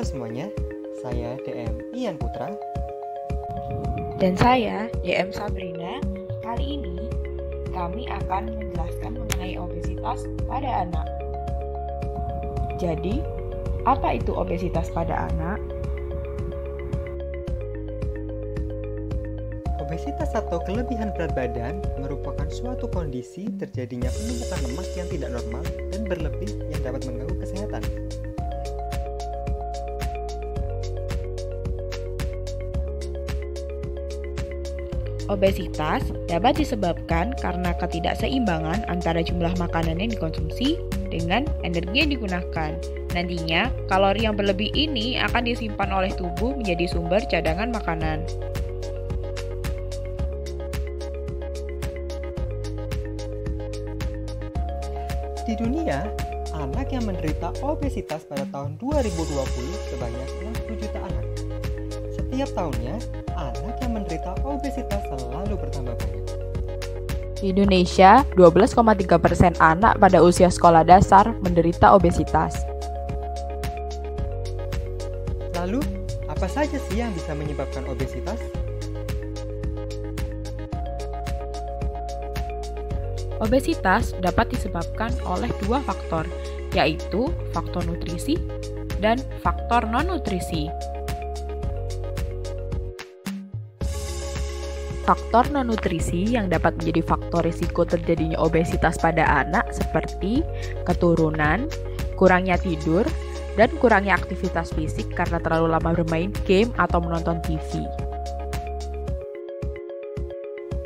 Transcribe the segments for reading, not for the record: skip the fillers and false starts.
semuanya, saya DM Ian Putra. Dan saya DM Sabrina. Kali ini kami akan menjelaskan mengenai obesitas pada anak. Jadi, apa itu obesitas pada anak? Obesitas atau kelebihan berat badan merupakan suatu kondisi terjadinya penumpukan lemak yang tidak normal dan berlebih yang dapat mengganggu kesehatan. Obesitas dapat disebabkan karena ketidakseimbangan antara jumlah makanan yang dikonsumsi dengan energi yang digunakan. Nantinya, kalori yang berlebih ini akan disimpan oleh tubuh menjadi sumber cadangan makanan. Di dunia, anak yang menderita obesitas pada tahun 2020 sebanyak 60 juta anak. Setiap tahunnya, anak yang menderita obesitas selalu bertambah banyak. Di Indonesia, 12,3% anak pada usia sekolah dasar menderita obesitas. Lalu, apa saja sih yang bisa menyebabkan obesitas? Obesitas dapat disebabkan oleh dua faktor, yaitu faktor nutrisi dan faktor non-nutrisi. Faktor non-nutrisi yang dapat menjadi faktor risiko terjadinya obesitas pada anak seperti keturunan, kurangnya tidur, dan kurangnya aktivitas fisik karena terlalu lama bermain game atau menonton TV.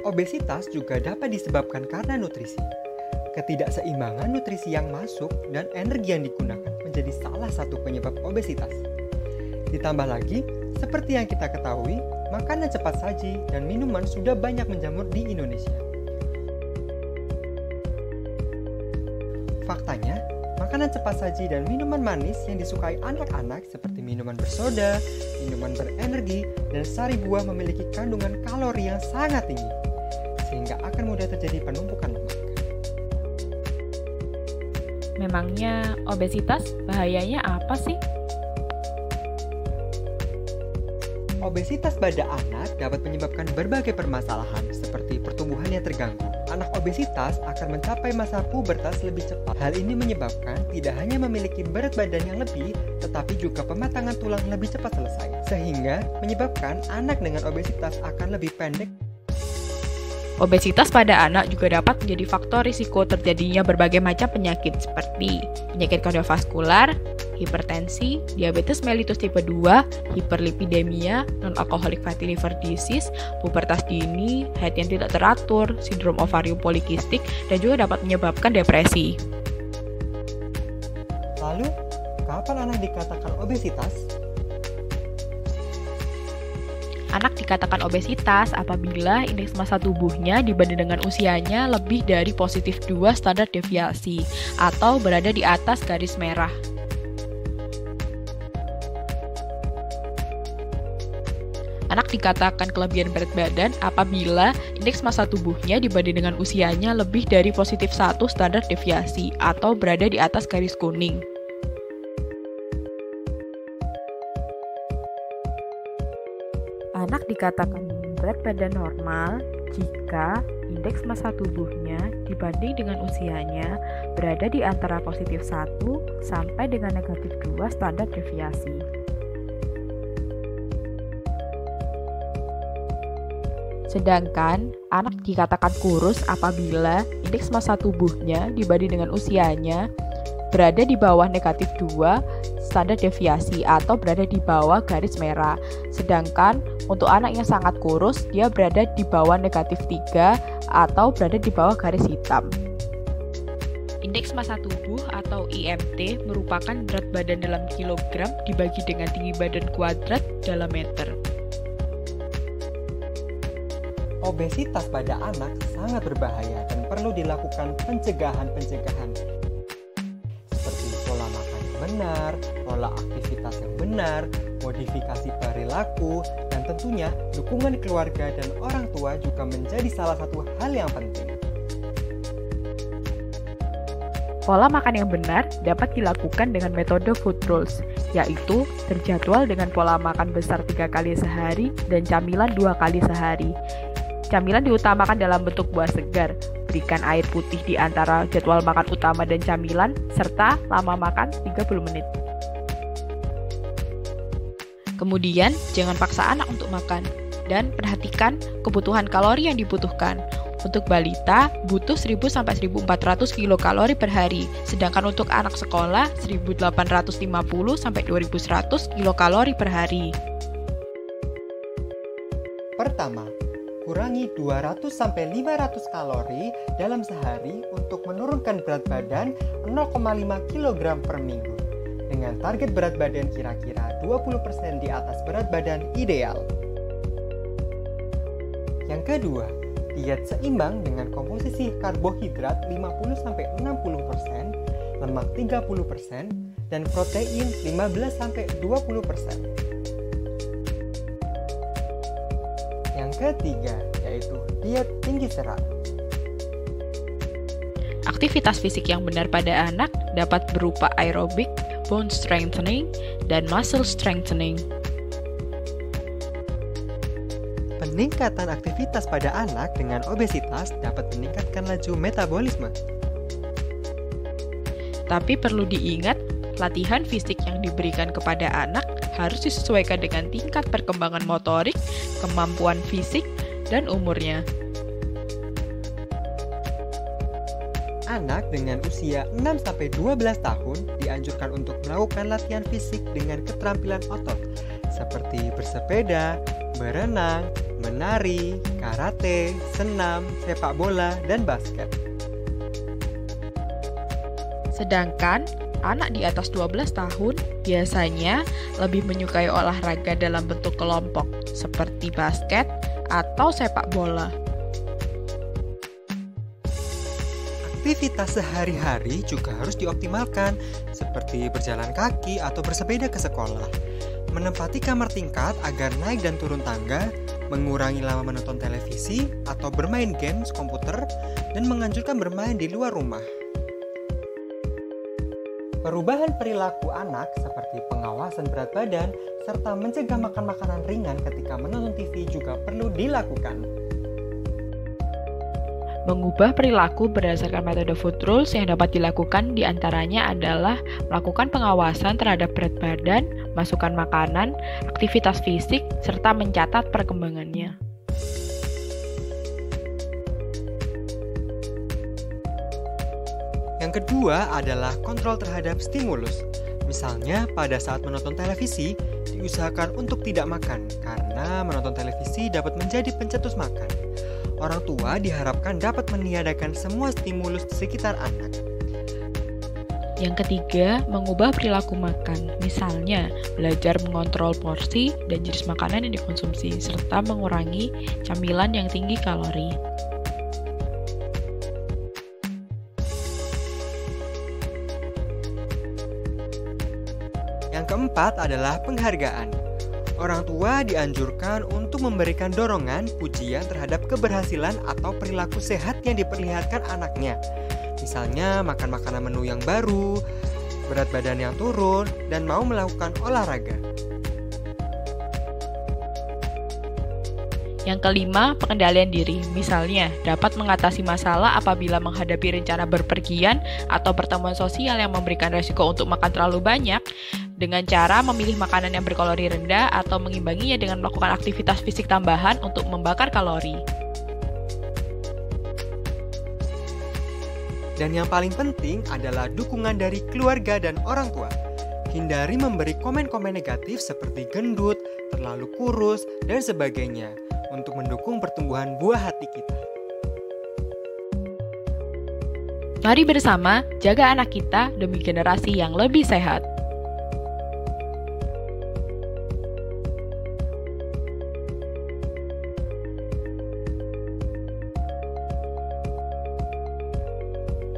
Obesitas juga dapat disebabkan karena nutrisi. Ketidakseimbangan nutrisi yang masuk dan energi yang digunakan menjadi salah satu penyebab obesitas. Ditambah lagi, seperti yang kita ketahui, makanan cepat saji dan minuman sudah banyak menjamur di Indonesia. Faktanya, makanan cepat saji dan minuman manis yang disukai anak-anak seperti minuman bersoda, minuman berenergi, dan sari buah memiliki kandungan kalori yang sangat tinggi, sehingga akan mudah terjadi penumpukan lemak. Memangnya obesitas bahayanya apa sih? Obesitas pada anak dapat menyebabkan berbagai permasalahan seperti pertumbuhan yang terganggu. Anak obesitas akan mencapai masa pubertas lebih cepat. Hal ini menyebabkan tidak hanya memiliki berat badan yang lebih, tetapi juga pematangan tulang lebih cepat selesai. Sehingga menyebabkan anak dengan obesitas akan lebih pendek. Obesitas pada anak juga dapat menjadi faktor risiko terjadinya berbagai macam penyakit seperti penyakit kardiovaskular, hipertensi, diabetes mellitus tipe 2, hiperlipidemia, non-alcoholic fatty liver disease, pubertas dini, haid yang tidak teratur, sindrom ovarium polikistik, dan juga dapat menyebabkan depresi. Lalu, kapan anak dikatakan obesitas? Anak dikatakan obesitas apabila indeks massa tubuhnya dibanding dengan usianya lebih dari positif 2 standar deviasi atau berada di atas garis merah. Anak dikatakan kelebihan berat badan apabila indeks massa tubuhnya dibanding dengan usianya lebih dari positif 1 standar deviasi atau berada di atas garis kuning. Anak dikatakan berat badan normal jika indeks massa tubuhnya dibanding dengan usianya berada di antara positif 1 sampai dengan negatif 2 standar deviasi. Sedangkan anak dikatakan kurus apabila indeks massa tubuhnya dibanding dengan usianya berada di bawah negatif 2 standar deviasi atau berada di bawah garis merah. Sedangkan untuk anak yang sangat kurus, dia berada di bawah negatif 3 atau berada di bawah garis hitam. Indeks massa tubuh atau IMT merupakan berat badan dalam kilogram dibagi dengan tinggi badan kuadrat dalam meter. Obesitas pada anak sangat berbahaya dan perlu dilakukan pencegahan seperti pola makan yang benar, pola aktivitas yang benar, modifikasi perilaku, dan tentunya dukungan keluarga dan orang tua juga menjadi salah satu hal yang penting. Pola makan yang benar dapat dilakukan dengan metode food rules, yaitu terjadwal dengan pola makan besar 3 kali sehari dan camilan 2 kali sehari. Camilan diutamakan dalam bentuk buah segar, berikan air putih di antara jadwal makan utama dan camilan, serta lama makan 30 menit. Kemudian, jangan paksa anak untuk makan, dan perhatikan kebutuhan kalori yang dibutuhkan. Untuk balita, butuh 1000-1400 kilokalori per hari, sedangkan untuk anak sekolah 1850-2100 kilokalori per hari. Pertama, kurangi 200-500 kalori dalam sehari untuk menurunkan berat badan 0,5 kg per minggu, dengan target berat badan kira-kira 20% di atas berat badan ideal. Yang kedua, diet seimbang dengan komposisi karbohidrat 50-60%, lemak 30%, dan protein 15-20%. Yang ketiga, yaitu diet tinggi serat. Aktivitas fisik yang benar pada anak dapat berupa aerobik, bone strengthening, dan muscle strengthening. Peningkatan aktivitas pada anak dengan obesitas dapat meningkatkan laju metabolisme. Tapi perlu diingat, latihan fisik yang diberikan kepada anak harus disesuaikan dengan tingkat perkembangan motorik, kemampuan fisik, dan umurnya. Anak dengan usia 6-12 tahun dianjurkan untuk melakukan latihan fisik dengan keterampilan otot, seperti bersepeda, berenang, menari, karate, senam, sepak bola, dan basket. Sedangkan anak di atas 12 tahun biasanya lebih menyukai olahraga dalam bentuk kelompok seperti basket atau sepak bola. Aktivitas sehari-hari juga harus dioptimalkan, seperti berjalan kaki atau bersepeda ke sekolah, menempati kamar tingkat agar naik dan turun tangga, mengurangi lama menonton televisi atau bermain games komputer, dan menganjurkan bermain di luar rumah. Perubahan perilaku anak seperti pengawasan berat badan serta mencegah makan makanan ringan ketika menonton TV juga perlu dilakukan. Mengubah perilaku berdasarkan metode food rules yang dapat dilakukan diantaranya adalah melakukan pengawasan terhadap berat badan, masukan makanan, aktivitas fisik, serta mencatat perkembangannya. Yang kedua adalah kontrol terhadap stimulus. Misalnya pada saat menonton televisi, diusahakan untuk tidak makan karena menonton televisi dapat menjadi pencetus makan. Orang tua diharapkan dapat meniadakan semua stimulus di sekitar anak. Yang ketiga, mengubah perilaku makan. Misalnya, belajar mengontrol porsi dan jenis makanan yang dikonsumsi, serta mengurangi camilan yang tinggi kalori. Yang keempat adalah penghargaan. Orang tua dianjurkan untuk memberikan dorongan, pujian terhadap keberhasilan atau perilaku sehat yang diperlihatkan anaknya. Misalnya makan makanan menu yang baru, berat badan yang turun, dan mau melakukan olahraga. Yang kelima, pengendalian diri. Misalnya, dapat mengatasi masalah apabila menghadapi rencana berpergian atau pertemuan sosial yang memberikan resiko untuk makan terlalu banyak, dengan cara memilih makanan yang berkalori rendah atau mengimbanginya dengan melakukan aktivitas fisik tambahan untuk membakar kalori. Dan yang paling penting adalah dukungan dari keluarga dan orang tua. Hindari memberi komen-komen negatif seperti gendut, terlalu kurus, dan sebagainya untuk mendukung pertumbuhan buah hati kita. Mari bersama jaga anak kita demi generasi yang lebih sehat.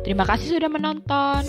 Terima kasih sudah menonton.